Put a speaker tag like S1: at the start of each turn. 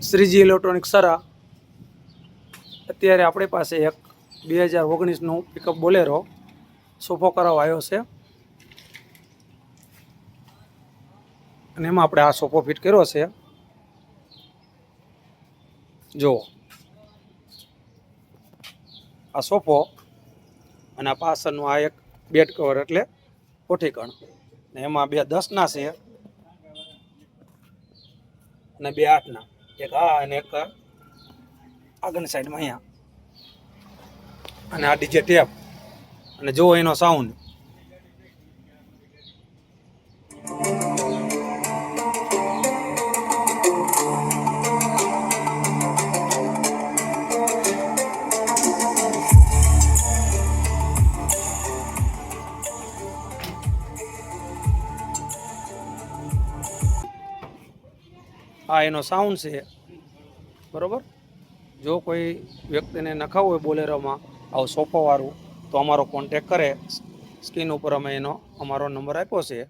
S1: Shriji electronic Sara અત્યારે આપણી પાસે એક 2019નું પિકઅપ બોલેરો સોફો કરાવવા આવ્યો છે અને એમાં આપણે આ સોફો ફિટ કર્યો છે. જુઓ આ સોફો અને આ પાછળનું આ એક બેડ કવર એટલે કોઠીકણ ને એમાં 2 10ના છે અને 2 8ના, એક આ અને એક આગળની સાઈડમાં અહીંયા, અને આ ડીજે ટેપ અને જો એનો સાઉન્ડ. આ એનો સાઉન્ડ છે, બરોબર. જો કોઈ વ્યક્તિને નખાવું હોય બોલેરોમાં આવું સોફાવાળું તો અમારો કોન્ટેક કરે. સ્ક્રીન ઉપર અમે અમારો નંબર આપ્યો છે.